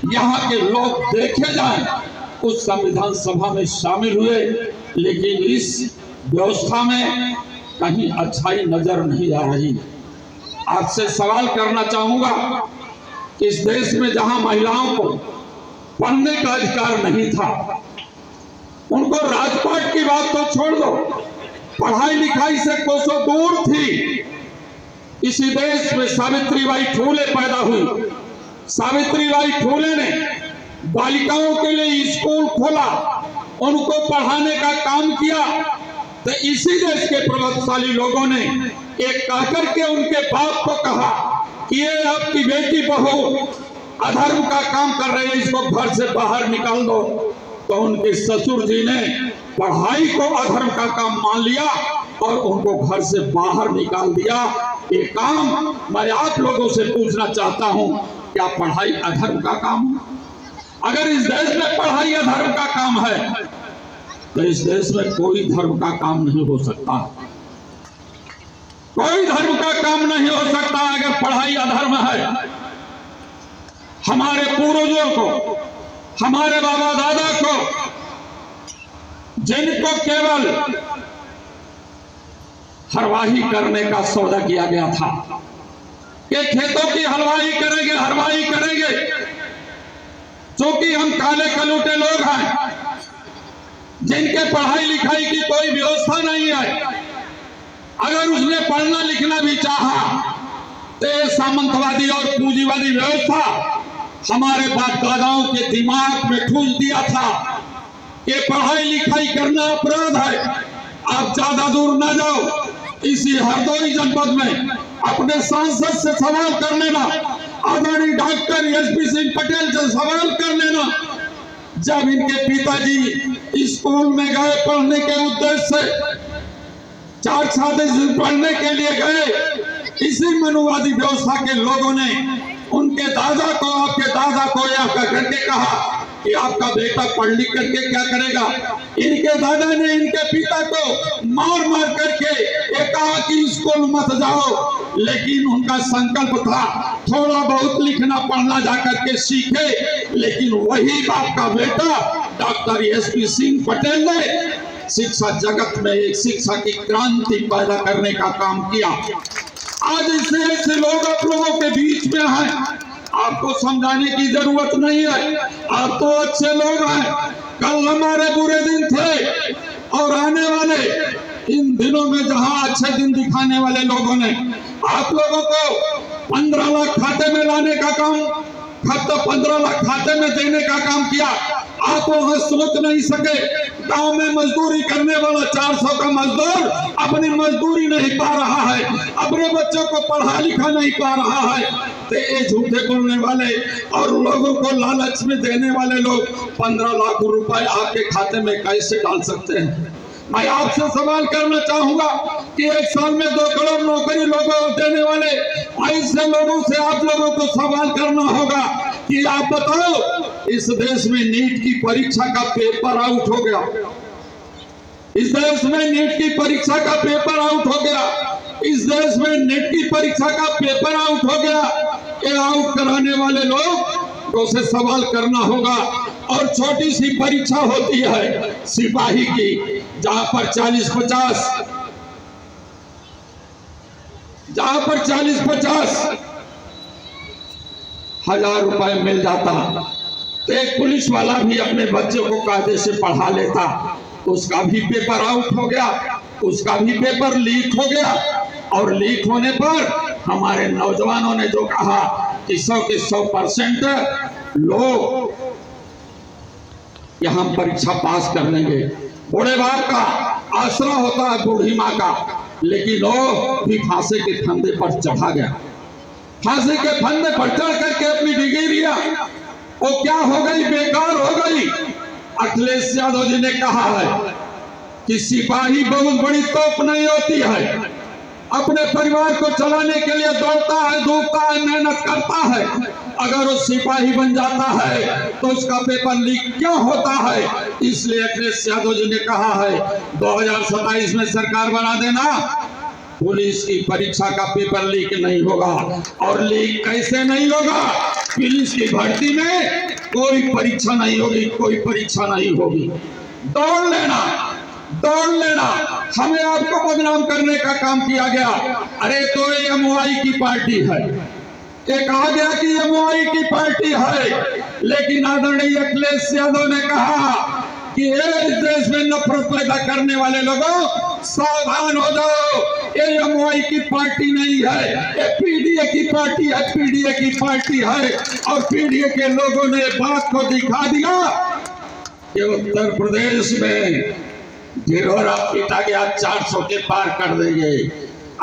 यहाँ के लोग देखे जाएं उस संविधान सभा में शामिल हुए, लेकिन इस व्यवस्था में कहीं अच्छाई नजर नहीं आ रही। आपसे सवाल करना चाहूंगा कि इस देश में जहां महिलाओं को पढ़ने का अधिकार नहीं था, उनको राजपाट की बात तो छोड़ दो, पढ़ाई लिखाई से कोसों दूर थी। इसी देश में सावित्रीबाई फूले पैदा हुई। सावित्रीबाई फूले ने बालिकाओं के लिए स्कूल खोला, उनको पढ़ाने का काम किया। तो इसी देश के प्रभावशाली लोगों ने एक कहकर के उनके बाप को कहा कि ये आपकी बेटी बहू अधर्म का काम कर रही है, इसको घर से बाहर निकाल दो। तो उनके ससुर जी ने पढ़ाई को अधर्म का काम मान लिया और उनको घर से बाहर निकाल दिया। ये काम मैं आप लोगों से पूछना चाहता हूं, क्या पढ़ाई अधर्म का काम है? अगर इस देश में पढ़ाई अधर्म का काम है तो इस देश में कोई धर्म का काम नहीं हो सकता। कोई धर्म का काम नहीं हो सकता अगर पढ़ाई अधर्म है। हमारे पूर्वजों को, हमारे बाबा दादा को, जिनको केवल हरवाही करने का सौदा किया गया था कि खेतों की हलवाई करेंगे, हरवाही करेंगे, क्योंकि हम काले कलूटे लोग हैं जिनके पढ़ाई लिखाई की कोई व्यवस्था नहीं है। अगर उसने पढ़ना लिखना भी चाहा तो सामंतवादी और पूंजीवादी व्यवस्था हमारे बाप दादाओं के दिमाग में ठूस दिया था कि पढ़ाई लिखाई करना अपराध है। आप ज्यादा दूर ना जाओ, इसी हरदोई जनपद में अपने सांसद से सवाल कर लेना, आदरणीय डॉक्टर एसपी सिंह पटेल से सवाल कर लेना। जब इनके पिताजी स्कूल में गए पढ़ने के उद्देश्य से, 4 छात्र पढ़ने के लिए गए, इसी मनुवादी व्यवस्था के लोगों ने उनके दादा को, आपके दादा को यह करके कहा कि आपका बेटा पढ़ लिख करके क्या करेगा। इनके दादा ने इनके पिता को मार मार करके ये कहा कि स्कूल मत जाओ, लेकिन उनका संकल्प था थोड़ा बहुत लिखना पढ़ना जाकर के सीखे। लेकिन वही बाप का बेटा डॉक्टर एसपी सिंह पटेल ने शिक्षा जगत में एक शिक्षा की क्रांति पैदा करने का काम किया। आज ऐसे लोग आप लोगों के बीच में हैं, आपको समझाने की जरूरत नहीं है, आप तो अच्छे लोग हैं। कल हमारे बुरे दिन थे और आने वाले इन दिनों में जहां अच्छे दिन दिखाने वाले लोगों ने आप लोगों को 15 लाख खाते में लाने का काम, 15 लाख खाते में देने का काम किया। आप वहां सोच नहीं सके, गांव में मजदूरी करने वाला 400 का मजदूर अपनी मजदूरी नहीं पा रहा है, अपने बच्चों को पढ़ा लिखा नहीं पा रहा है। तो ये झूठे बोलने वाले और लोगों को लालच में देने वाले लोग 15 लाख रुपए आपके खाते में कैसे डाल सकते हैं? मैं आपसे सवाल करना चाहूंगा कि 1 साल में 2 करोड़ नौकरी लोगों को देने वाले ऐसे लोगों से आप लोगों को सवाल करना होगा कि आप बताओ, इस देश में नीट की परीक्षा का पेपर आउट हो गया, इस देश में नीट की परीक्षा का पेपर आउट हो गया, इस देश में नीट की परीक्षा का पेपर आउट हो गया। ये आउट कराने वाले लोग को से सवाल करना होगा। और छोटी सी परीक्षा होती है सिपाही की, जहां पर 40-50 हजार रुपए मिल जाता, तो एक पुलिस वाला भी अपने बच्चे को कायदे से पढ़ा लेता, उसका भी पेपर आउट हो गया, उसका भी पेपर लीक हो गया। और लीक होने पर हमारे नौजवानों ने जो कहा कि 100 के 100% लोग हम परीक्षा पास कर लेंगे। बूढ़े बाप का आसरा होता है बूढ़ी माँ का, लेकिन वो भी फांसी के फंदे पर चढ़ा गया। फांसी के फंदे पर चढ़ करके अपनी डिग्री लिया, वो क्या हो गई, बेकार हो गई। अखिलेश यादव जी ने कहा है कि सिपाही बहुत बड़ी तोप नहीं होती है, अपने परिवार को चलाने के लिए दौड़ता है, धूपता है, मेहनत करता है। अगर वो सिपाही बन जाता है तो उसका पेपर लीक क्यों होता है? इसलिए अखिलेश यादव जी ने कहा है 2027 में सरकार बना देना, पुलिस की परीक्षा का पेपर लीक नहीं होगा। और लीक कैसे नहीं होगा? पुलिस की भर्ती में कोई परीक्षा नहीं होगी, कोई परीक्षा नहीं होगी। दौड़ लेना, दौड़ लेना। हमें आपको बदनाम करने का काम किया गया। अरे तो ये एमओआई की पार्टी है, ये कहा गया कि एमओआई की पार्टी है, लेकिन आदरणीय अखिलेश यादव ने कहा कि इस देश में नफरत पैदा करने वाले लोगों सावधान हो जाओ, ये एमओआई की पार्टी नहीं है, ये पीडीए की पार्टी है, पीडीए की पार्टी है। और पीडीए के लोगों ने बात को दिखा दिया कि उत्तर प्रदेश में ढिढोरा पीटा गया, 400 के पार कर देंगे।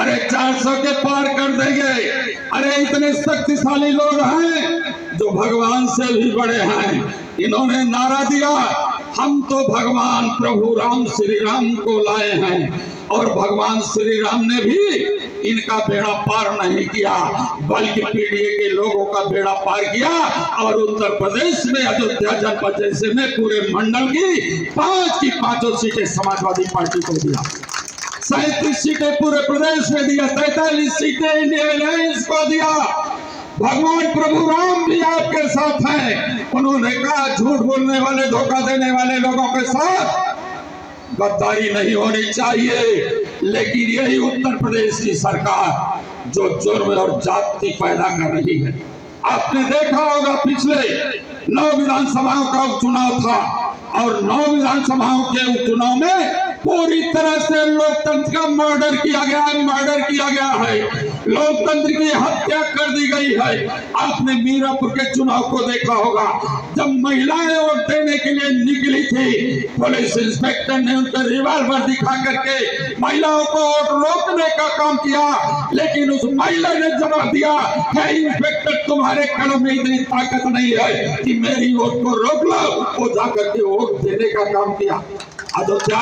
अरे 400 के पार कर देंगे। अरे इतने शक्तिशाली लोग हैं जो भगवान से भी बड़े हैं। इन्होंने नारा दिया, हम तो भगवान प्रभु राम श्री राम को लाए हैं, और भगवान श्री राम ने भी इनका बेड़ा पार नहीं किया, बल्कि पीडीए के लोगों का बेड़ा पार किया। और उत्तर प्रदेश में अयोध्या जनपद जैसे में पूरे मंडल की 5 की 5 सीटें समाजवादी पार्टी को दिया, 37 सीटें पूरे प्रदेश में दिया, 43 सीटें इंडिया अलायंस को दिया। भगवान प्रभु राम भी आपके साथ हैं। उन्होंने कहा झूठ बोलने वाले, धोखा देने वाले लोगों के साथ गद्दारी नहीं होनी चाहिए। लेकिन यही उत्तर प्रदेश की सरकार जो जुर्म और जाति पैदा कर रही है। आपने देखा होगा पिछले 9 विधानसभाओं का उपचुनाव था, और 9 विधानसभाओं के उपचुनाव में पूरी तरह से लोकतंत्र का मर्डर किया गया है, मर्डर किया गया है, लोकतंत्र की हत्या कर दी गई है। आपने मीरापुर के चुनाव को देखा होगा, जब महिलाएं वोट देने के लिए निकली थी, पुलिस इंस्पेक्टर ने उनका रिवॉल्वर दिखा करके महिलाओं को वोट रोकने का काम किया, लेकिन उस महिला ने जवाब दिया, है इंस्पेक्टर तुम्हारे कड़म में इतनी ताकत नहीं है कि मेरी वोट को रोक लो। वो जाकर के वोट देने का काम किया, अयोध्या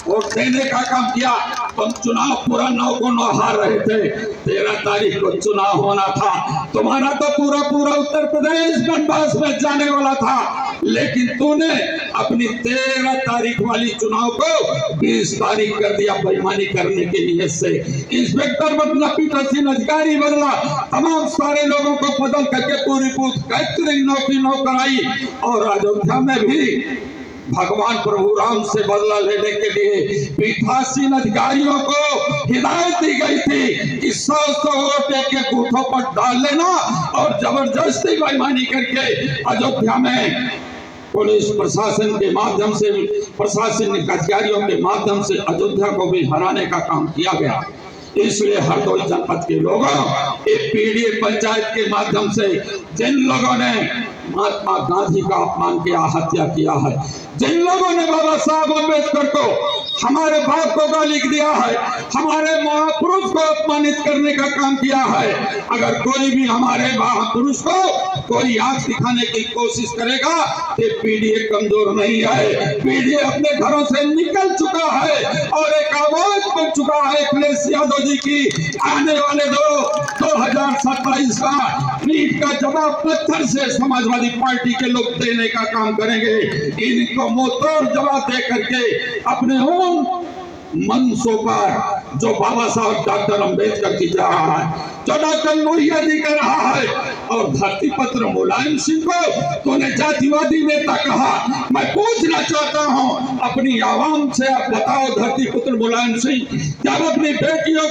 वोट देने का काम किया। तुम चुनाव पूरा 9 को 9 हार रहे थे, 13 तारीख को चुनाव होना था, तुम्हारा तो पूरा पूरा उत्तर प्रदेश बनवास में जाने वाला था, लेकिन तूने अपनी 13 तारीख वाली चुनाव को 20 तारीख कर दिया बेईमानी करने के लिए से। इंस्पेक्टर बदला, पीठासीन अधिकारी बदला, तमाम सारे लोगों को बदल करके पूरी बूथ कैप्चरिंग नौकरी कराई। और अयोध्या में भी भगवान प्रभु राम से बदला लेने के लिए पीठासीन अधिकारियों को हिदायत दी गई थी कि 100 वोट के बूथों पर डाल लेना, और जबरदस्ती बेईमानी करके अयोध्या में पुलिस प्रशासन के माध्यम से, प्रशासनिक अधिकारियों के माध्यम से अयोध्या को भी हराने का काम किया गया। इसलिए हरदोई जनपद के लोगों, एक पीडीए पंचायत के माध्यम से जिन लोगों ने महात्मा गांधी का अपमान किया, हत्या किया है, जिन लोगों ने बाबा साहब अम्बेडकर को, हमारे बाप को गाली दिया है, हमारे महापुरुष को अपमानित करने का काम किया है, अगर कोई भी हमारे महापुरुष को कोई आंख दिखाने की कोशिश करेगा तो पीडीए कमजोर नहीं है। पीडीए अपने घरों से निकल चुका है और एक आवाज बन चुका है अखिलेश यादव जी की। आने वाले 2027 का नीट का जवाब पत्थर से समाजवादी पार्टी के लोग देने का काम करेंगे। इनको मुंहतोड़ जवाब दे करके अपने मंचों पर जो बाबा साहब डॉक्टर अम्बेडकर जी जा रहा है, जो डॉक्टर लोहिया जी कह रहा है, और धरती पुत्र मुलायम सिंह को तूने जातिवादी नेता कहा। मैं पूछना चाहता हूं अपनी आवाम से, आप बताओ धरती पुत्र मुलायम सिंह, जब अपनी बेटियों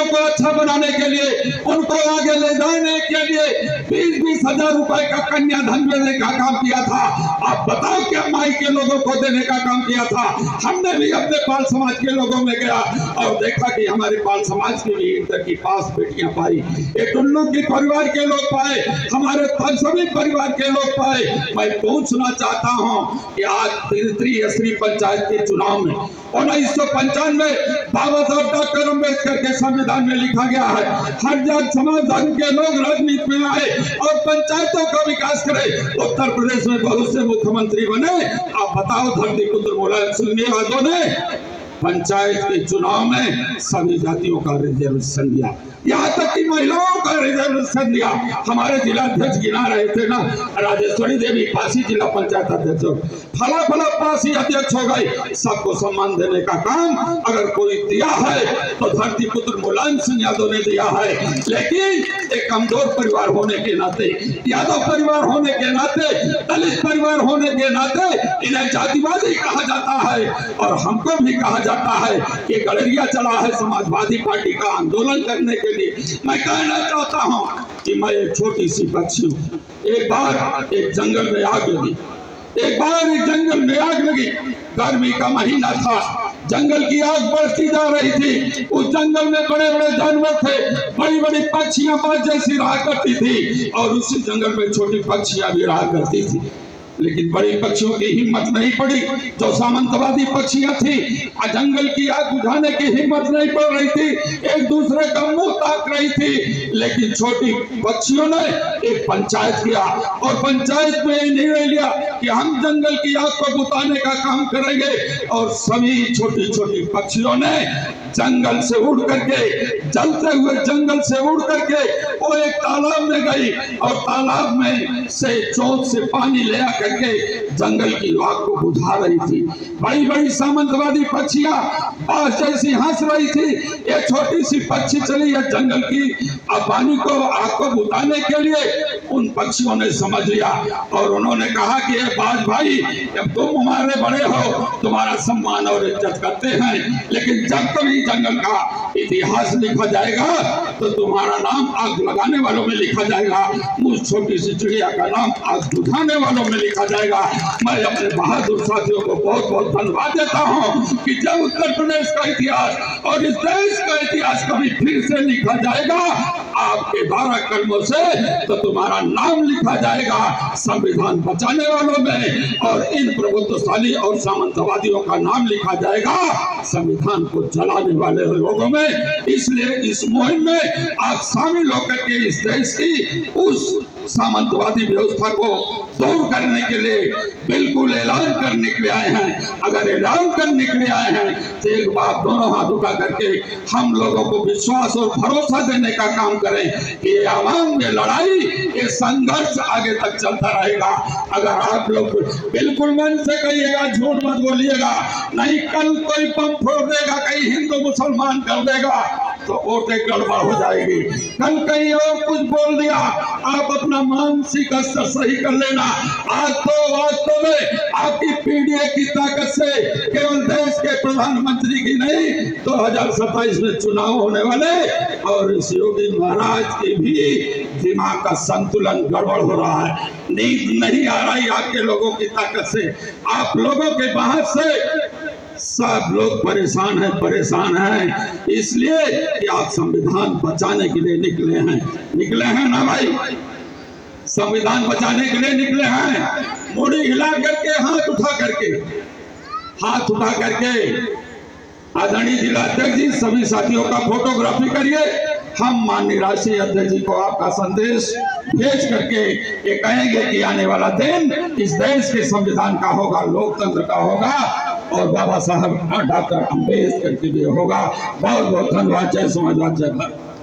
को अच्छा बनाने के लिए, उनको आगे ले जाने के लिए 20-20 हजार रुपए का कन्याधन देने का काम किया था, आप बताओ क्या माई के लोगों को देने का काम किया था? हमने भी अपने पाल समाज के लोगों में गया और देखा कि हमारे पाल समाज के भी इंटर की पास बेटियां पाई, एक टुल्लू की परिवार के लोग पाए, हमारे सभी परिवार के लोग पाए। मैं पूछना चाहता हूं कि आज त्रिस्तरीय पंचायत के चुनाव में 1995 बाबा साहब डॉक्टर अम्बेडकर के संविधान में लिखा गया है, हर जात समाज धर्म के लोग राजनीति में आए और पंचायतों का विकास करें। उत्तर प्रदेश में बहुत से मुख्यमंत्री बने, आप बताओ धरती पुत्र मुलायम सिंह यादव ने पंचायत के चुनाव में सभी जातियों का रिजर्वेशन दिया। यहाँ तक कि महिलाओं का रिजर्वेशन दिया। हमारे जिला अध्यक्ष गिना रहे थे ना, राजेश्वरी देवी पासी जिला पंचायत अध्यक्ष, फला फला पासी अध्यक्ष हो गए। सबको सम्मान देने का काम अगर कोई दिया है तो धरती पुत्र मुलायम सिंह यादव ने दिया है। लेकिन एक कमजोर परिवार होने के नाते, यादव परिवार होने के नाते, दलित परिवार होने के नाते इन्हें जातिवादी कहा जाता है। और हमको भी कहा जाता है कि गलेरिया चला है समाजवादी पार्टी का आंदोलन करने के लिए। मैं कहना चाहता हूं कि मैं एक छोटी सी बच्ची हूं। एक बार एक जंगल में आग लगी, एक बार एक जंगल में आग लगी। गर्मी का महीना था, जंगल की आग बढ़ती जा रही थी। उस जंगल में बड़े बड़े जानवर थे, बड़ी बड़ी पक्षियां बाज जैसी रहा करती थी, और उसी जंगल में छोटी पक्षियां भी रहा करती थी। लेकिन बड़ी पक्षियों की हिम्मत नहीं पड़ी, जो सामंतवादी पक्षियां थी, जंगल की आग बुझाने की हिम्मत नहीं पड़ रही थी, एक दूसरे का मुंह ताक रही थी। लेकिन छोटी पक्षियों ने एक पंचायत किया, और पंचायत में निर्णय लिया कि हम जंगल की आग को बुझाने का काम करेंगे। और सभी छोटी छोटी पक्षियों ने जंगल से उड़ करके, जलते हुए जंगल से उड़ करके वो एक तालाब में गई, और तालाब में से चोट से पानी ले आकर के जंगल की आग को बुझा रही थी। बड़ी बड़ी सामंतवादी पक्षियां बाज जैसी हंस रही थी। ये छोटी सी पक्षी चली है जंगल की पानी को, आग को बुझाने के लिए। उन पक्षियों ने समझ लिया और उन्होंने कहा कि बाज भाई, जब तुम हमारे बड़े हो, तुम्हारा सम्मान और इज्जत करते हैं, लेकिन जब कभी जंगल का इतिहास लिखा जाएगा तो तुम्हारा नाम आग लगाने वालों में लिखा जाएगा, मुझ छोटी सी चिड़िया का नाम आग बुझाने वालों में लिखा जाएगा। मैं अपने बहादुर साथियों को बहुत बहुत धन्यवाद देता हूं कि जब उत्तर प्रदेश का इतिहास और इस देश का इतिहास कभी फिर से लिखा जाएगा आपके 12 कलमों से, तो तुम्हारा नाम लिखा जाएगा संविधान बचाने वालों में, और इन प्रभुत्वशाली और सामंतवादियों का नाम लिखा जाएगा संविधान को जलाने वाले लोगों में। इसलिए इस मुहिम में आप शामिल होकर के इस देश की उस सामंतवादी व्यवस्था को दूर करने के लिए बिल्कुल ऐलान करने के लिए आए हैं। अगर ऐलान करने के लिए आए हैं तो एक बार दोनों हाथ उठा करके हम लोगों को विश्वास और भरोसा देने का काम करें कि ये आवाम में लड़ाई, ये संघर्ष आगे तक चलता रहेगा। अगर आप लोग बिल्कुल मन से कहिएगा, झूठ मत बोलिएगा, नहीं कल कोई बम फोड़ देगा, कहीं हिंदू मुसलमान कर देगा तो वोटें गड़बड़ हो जाएगी। कल कहीं और कुछ बोल दिया, आप अपना मानसिक स्तर सही कर लेना। आज तो वास्तव में आपकी पीडीए की ताकत से केवल देश के प्रधानमंत्री की नहीं, 2027 में चुनाव होने वाले, और इस योगी महाराज की भी दिमाग का संतुलन गड़बड़ हो रहा है। नींद नहीं आ रही आपके लोगों की ताकत से, आप लोगों के बाहर से सब लोग परेशान हैं, इसलिए कि आप संविधान बचाने के लिए निकले हैं ना भाई, संविधान बचाने के लिए निकले हैं। मुड़ी हिला करके हाथ उठा करके आदरणीय जिला अध्यक्ष जी, सभी साथियों का फोटोग्राफी करिए। हम माननीय राष्ट्रीय अध्यक्ष जी को आपका संदेश भेज करके ये कहेंगे कि आने वाला दिन इस देश के संविधान का होगा, लोकतंत्र का होगा, और बाबा साहब डॉक्टर अम्बेडकर के लिए होगा। बहुत बहुत धन्यवाद। जय समाजवाद, जय भारत।